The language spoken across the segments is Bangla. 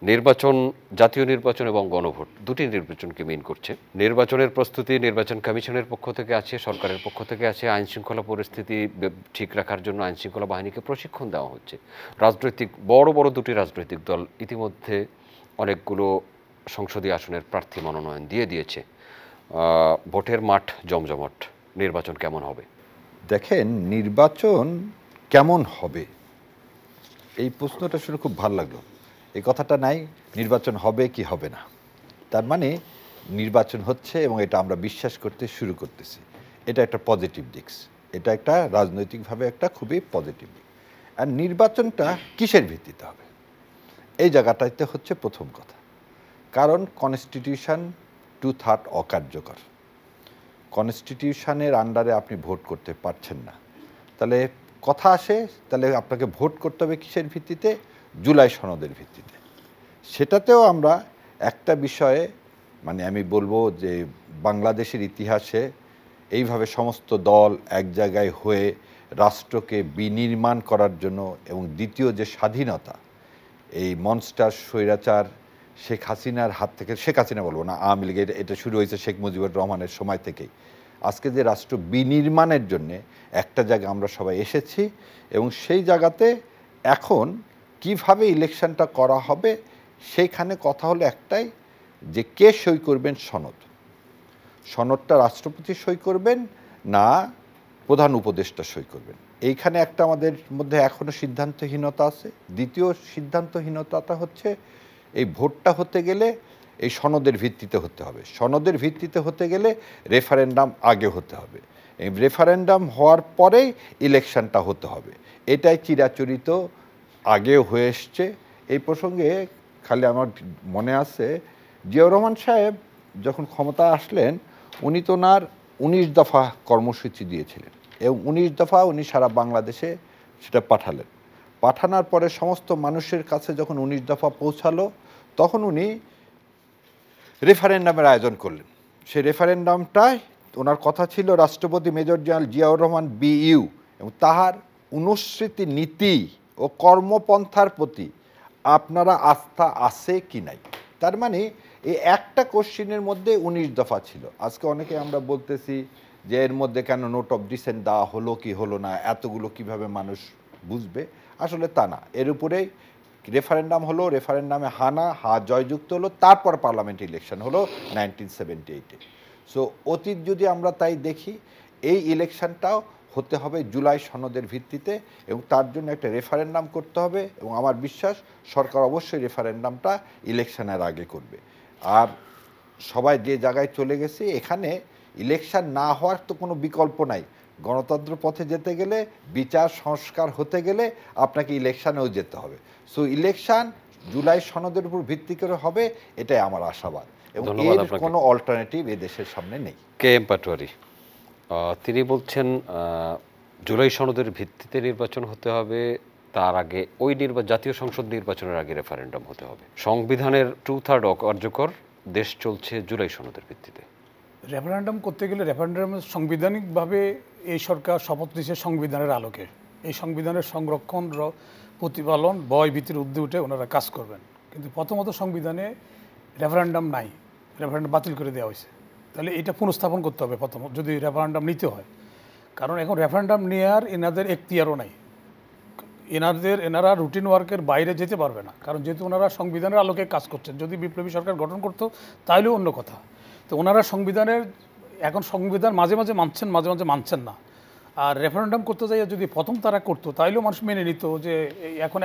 নির্বাচন, জাতীয় নির্বাচন এবং গণভোট দুটি নির্বাচনকে মিন করছে। নির্বাচনের প্রস্তুতি নির্বাচন কমিশনের পক্ষ থেকে আছে, সরকারের পক্ষ থেকে আছে। আইন শৃঙ্খলা পরিস্থিতি ঠিক রাখার জন্য আইন শৃঙ্খলা বাহিনীকে প্রশিক্ষণ দেওয়া হচ্ছে। রাজনৈতিক বড় বড় দুটি রাজনৈতিক দল ইতিমধ্যে অনেকগুলো সংসদীয় আসনের প্রার্থী মনোনয়ন দিয়ে দিয়েছে। ভোটের মাঠ জমজমাট। নির্বাচন কেমন হবে? দেখেন, নির্বাচন কেমন হবে এই প্রশ্নটা শুনে খুব ভালো লাগলো। এই কথাটা নাই নির্বাচন হবে কি হবে না, তার মানে নির্বাচন হচ্ছে এবং এটা আমরা বিশ্বাস করতে শুরু করতেছি। এটা একটা পজিটিভ দিক, এটা একটা রাজনৈতিকভাবে একটা খুবই পজিটিভ দিক। আর নির্বাচনটা কিসের ভিত্তিতে হবে এই জায়গাটাতে হচ্ছে প্রথম কথা। কারণ কনস্টিটিউশন 2/3 অকার্যকর। কনস্টিটিউশনের আন্ডারে আপনি ভোট করতে পারছেন না। তাহলে কথা আসে, তাহলে আপনাকে ভোট করতে হবে কিসের ভিত্তিতে? জুলাই সনদের ভিত্তিতে। সেটাতেও আমরা একটা বিষয়ে মানে আমি বলবো যে বাংলাদেশের ইতিহাসে এইভাবে সমস্ত দল এক জায়গায় হয়ে রাষ্ট্রকে বিনির্মাণ করার জন্য এবং দ্বিতীয় যে স্বাধীনতা, এই মনস্টার স্বৈরাচার শেখ হাসিনার হাত থেকে, শেখ হাসিনা বলবো না, আওয়ামী লীগের এটা শুরু হয়েছে শেখ মুজিবুর রহমানের সময় থেকেই, আজকে যে রাষ্ট্র বিনির্মাণের জন্যে একটা জায়গায় আমরা সবাই এসেছি। এবং সেই জায়গাতে এখন কিভাবে ইলেকশনটা করা হবে সেইখানে কথা হলো একটাই, যে কে সই করবেন সনদ। সনদটা রাষ্ট্রপতি সই করবেন না প্রধান উপদেষ্টা সই করবেন। এইখানে একটা আমাদের মধ্যে এখনও সিদ্ধান্তহীনতা আছে। দ্বিতীয় সিদ্ধান্তহীনতাটা হচ্ছে এই ভোটটা হতে গেলে এই সনদের ভিত্তিতে হতে হবে। সনদের ভিত্তিতে হতে গেলে রেফারেন্ডাম আগে হতে হবে। এই রেফারেন্ডাম হওয়ার পরেই ইলেকশনটা হতে হবে। এটাই চিরাচরিত আগেও হয়ে এসছে। এই প্রসঙ্গে খালি আমার মনে আছে, জিয়াউর রহমান সাহেব যখন ক্ষমতা আসলেন উনি তো ওনার 19 দফা কর্মসূচি দিয়েছিলেন এবং 19 দফা উনি সারা বাংলাদেশে সেটা পাঠালেন। পাঠানোর পরে সমস্ত মানুষের কাছে যখন 19 দফা পৌঁছালো তখন উনি রেফারেন্ডামের আয়োজন করলেন। সেই রেফারেন্ডামটায় ওনার কথা ছিল রাষ্ট্রপতি major general Ziaur Rahman BU এবং তাহার অনুসৃতি নীতি ও কর্মপন্থার প্রতি আপনারা আস্থা আছে কি নাই। তার মানে এই একটা কোশ্চিনের মধ্যে 19 দফা ছিল। আজকে অনেকে আমরা বলতেছি যে এর মধ্যে কেন নোট অফ ডিসেন্ট দেওয়া হলো কি হলো না, এতগুলো কিভাবে মানুষ বুঝবে। আসলে তা না, এর উপরেই রেফারেন্ডাম হলো, রেফারেন্ডামে হা জয়যুক্ত হলো, তারপর পার্লামেন্ট ইলেকশন হলো 1978-এ। সো অতীত যদি আমরা তাই দেখি, এই ইলেকশনটাও হতে হবে জুলাই সনদের ভিত্তিতে এবং তার জন্য একটা রেফারেন্ডাম করতে হবে এবং আমার বিশ্বাস সরকার অবশ্যই রেফারেন্ডামটা ইলেকশনের আগে করবে। আর সবাই যে জায়গায় চলে গেছে, এখানে ইলেকশন না হওয়ার তো কোনো বিকল্প নাই। গণতন্ত্র পথে যেতে গেলে, বিচার সংস্কার হতে গেলে আপনাকে ইলেকশানেও যেতে হবে। সো ইলেকশন জুলাই সনদের উপর ভিত্তি করে হবে, এটাই আমার আশাবাদ এবং এর কোনো অল্টারনেটিভ এদেশের সামনে নেই। কে এম পাটোয়ারি তিনি বলছেন জুলাই সনদের ভিত্তিতে নির্বাচন হতে হবে, তার আগে ওই জাতীয় সংসদ নির্বাচনের আগে রেফারেন্ডাম হতে হবে। সংবিধানের 2/3 অকার্যকর, দেশ চলছে জুলাই সনদের ভিত্তিতে। রেফারেন্ডাম করতে গেলে রেফারেন্ডাম সাংবিধানিকভাবে এই সরকার শপথ নিচ্ছে সংবিধানের আলোকে। এই সংবিধানের সংরক্ষণ, প্রতিপালন, ভয় ভীতির ঊর্ধ্বে উঠে ওনারা কাজ করবেন। কিন্তু প্রথমত সংবিধানে রেফারেন্ডাম নাই, রেফারেন্ডাম বাতিল করে দেওয়া হয়েছে। তাহলে এটা পুনঃস্থাপন করতে হবে প্রথম, যদি রেফারেন্ডাম নিতে হয়। কারণ এখন রেফারেন্ডাম নেওয়ার এনাদের এখতিয়ারও নাই। এনারা রুটিন ওয়ার্কের বাইরে যেতে পারবে না, কারণ যেহেতু ওনারা সংবিধানের আলোকে কাজ করছেন। যদি বিপ্লবী সরকার গঠন করতো তাহলেও অন্য কথা। তো ওনারা সংবিধানের এখন সংবিধান মাঝে মাঝে মানছেন, মাঝে মাঝে মানছেন না। আর রেফারেন্ডাম করতে যাইয়া যদি প্রথম তারা করতো তাইলেও মানুষ মেনে নিত যে এখন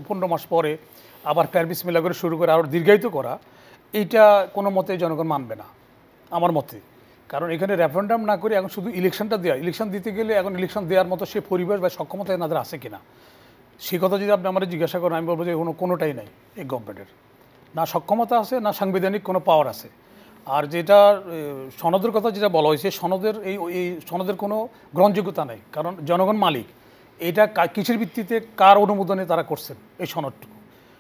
15 মাস পরে আবার প্যারবিস মেলা করে শুরু করে আরও দীর্ঘায়িত করা, এইটা কোনো মতে জনগণ মানবে না আমার মতে। কারণ এখানে রেফারেন্ডাম না করে এখন শুধু ইলেকশনটা দেওয়া, ইলেকশন দিতে গেলে এখন ইলেকশন দেওয়ার মতো সে পরিবেশ বা সক্ষমতা এনাদের আছে কিনা, সেই কথা যদি আপনি আমাদের জিজ্ঞাসা করেন, আমি বলবো যে কোনোটাই নাই এই গভর্নমেন্টের। না সক্ষমতা আছে, না সাংবিধানিক কোনো পাওয়ার আছে। আর যেটা সনদের কথা যেটা বলা হয়েছে, সনদের এই সনদের কোনো গ্রহণযোগ্যতা নেই, কারণ জনগণ মালিক। এটা কিসের ভিত্তিতে, কার অনুমোদনে তারা করছেন এই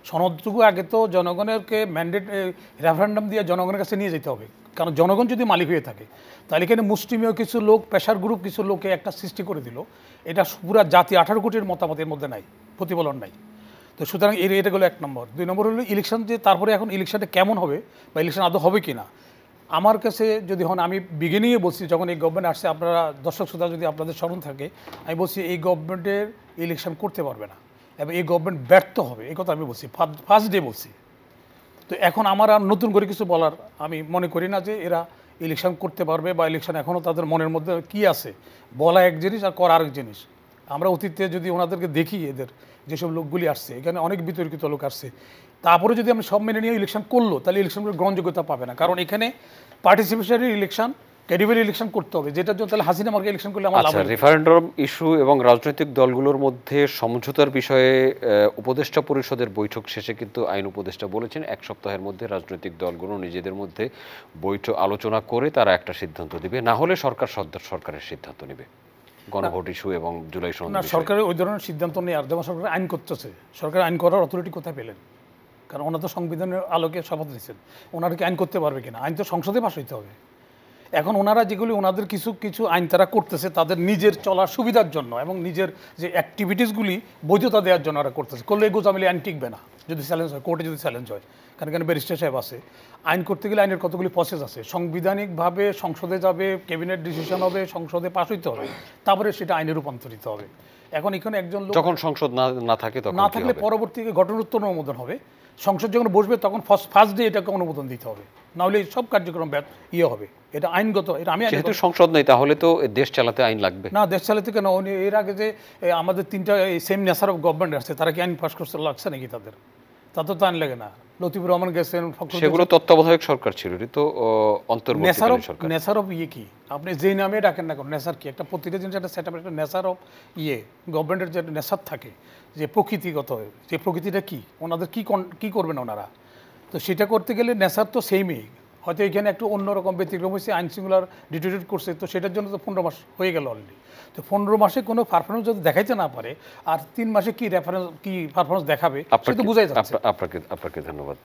সনদটুকু আগে তো জনগণেরকে ম্যান্ডেট রেফারেন্ডাম দিয়ে জনগণের কাছে নিয়ে যেতে হবে। কারণ জনগণ যদি মালিক হয়ে থাকে তাহলে এখানে মুষ্টিমেয় কিছু লোক, পেশার গ্রুপ কিছু লোকে একটা সৃষ্টি করে দিল। এটা পুরা জাতি 18 কোটির মতামতের মধ্যে নাই, প্রতিফলন নাই। তো সুতরাং এটা গেলো 1 নম্বর। 2 নম্বর হলো ইলেকশন, যে তারপরে এখন ইলেকশনটা কেমন হবে বা ইলেকশন আদৌ হবে কি না। আমার কাছে যদি হন, আমি বিগিনিংয়ে বলছি যখন এই গভর্নমেন্ট আসছে, আপনারা দর্শক শ্রোতা যদি আপনাদের স্মরণ থাকে, আমি বলছি এই গভর্নমেন্টের ইলেকশন করতে পারবে না এবং এই গভর্নমেন্ট ব্যর্থ হবে, এই কথা আমি বলছি, ফার্স্ট ডে বলছি। তো এখন আমার আর নতুন করে কিছু বলার আমি মনে করি না যে এরা ইলেকশন করতে পারবে বা ইলেকশন এখনও তাদের মনের মধ্যে কি আছে, বলা এক জিনিস আর করা আরেক জিনিস। আমরা অতীতে যদি ওনাদেরকে দেখি, এদের যেসব লোকগুলি আসছে, এখানে অনেক বিতর্কিত লোক আসছে, তারপরে যদি আমরা সব মেনে নিয়ে ইলেকশন করলো, তাহলে ইলেকশনগুলো গ্রহণযোগ্যতা পাবে না। কারণ এখানে পার্টিসিপেশনারি ইলেকশন, ক্রেডিবল ইলেকশন করতে হবে, যেটার জন্য তাহলে হাসিনা মার্কে ইলেকশন করলে আমার লাভ আচ্ছা, হবে। রেফারেন্ডাম ইস্যু এবং রাজনৈতিক দলগুলোর মধ্যে সমঝোতার বিষয়ে উপদেষ্টা পরিষদের বৈঠক শেষে কিন্তু আইন উপদেষ্টা বলেছেন 1 সপ্তাহের মধ্যে রাজনৈতিক দলগুলো নিজেদের মধ্যে বৈঠক আলোচনা করে তারা একটা সিদ্ধান্ত দিবে, না হলে সরকারের সিদ্ধান্ত নেবে গণভোট ইস্যু এবং জুলাই সনদ না, বিষয়ে। সরকারের ওই ধরনের সিদ্ধান্ত নেই। আর যেমন সরকার আইন করতেছে, সরকার আইন করার অথরিটি কোথায় পেলেন? কারণ ওনারা তো সংবিধানের আলোকে শপথ নিচ্ছেন, ওনারা কি আইন করতে পারবে কিনা? আইন তো সংসদে পাস হইতে হবে। এখন ওনারা যেগুলি ওনাদের কিছু কিছু আইন তারা করতেছে তাদের নিজের চলার সুবিধার জন্য এবং নিজের যে অ্যাক্টিভিটিসগুলি বৈধতা দেওয়ার জন্য ওরা করতেছে। করলে এগুলো জামিলে আইন টিকবে না যদি চ্যালেঞ্জ হয়, কোর্টে যদি চ্যালেঞ্জ হয়। কারণ এখানে ব্যারিস্টার সাহেব আছে, আইন করতে গেলে আইনের কতগুলি প্রসেস আছে, সাংবিধানিকভাবে সংসদে যাবে, ক্যাবিনেট ডিসিশন হবে, সংসদে পাস হইতে হবে, তারপরে সেটা আইনে রূপান্তরিত হবে। এখন এখানে একজন লোক যখন সংসদ না থাকে তখন না কি থাকলে হবে? পরবর্তীতে গঠনোত্তর অনুমোদন হবে, সংসদ যখন বসবে তখন ফার্স্ট ডে এটাকে অনুমোদন দিতে হবে, নাহলে সব কার্যক্রম হবে। এটা আইনগত, এটা আমি যেহেতু সংসদ নেই তাহলে তো দেশ চালাতে আইন লাগবে। না, দেশ চালাতে কেন? এর আগে যে আমাদের 3টা সেম নেচার অফ গভর্নমেন্ট আছে, তারা কি আইন পাস করতে লাগছে নাকি তাদের? তাদের তো আইন লাগে না। লতিফুর রহমান গেছেন, সেগুলো তত্ত্বাবধায়ক সরকার ছিল, এটা তো অন্তর্বর্তীকালীন সরকার। নেচার অফ ইয়ে কি, আপনি যেই নামে ডাকেন না কেন, নেচার কি? একটা প্রতিটা জিনিস একটা সেটআপ, একটা নেচার অফ গভর্নমেন্টের যে নেচার থাকে, যে প্রকৃতিগত, যে প্রকৃতিটা কি, ওনাদের কি করবেন ওনারা, তো সেটা করতে গেলে নেচার তো সেমই। হয়তো এখানে একটু অন্যরকম ব্যতিক্রম হয়েছে, আইন শৃঙ্খলার ডিটেরিয়েট করছে, তো সেটার জন্য তো 15 মাস হয়ে গেল অলরেডি। তো 15 মাসে কোনো পারফরমেন্স যদি দেখাইতে না পারে, আর 3 মাসে কি পারফরমেন্স দেখাবে, সেটা তো বোঝাই যাচ্ছে। আপনাকে ধন্যবাদ।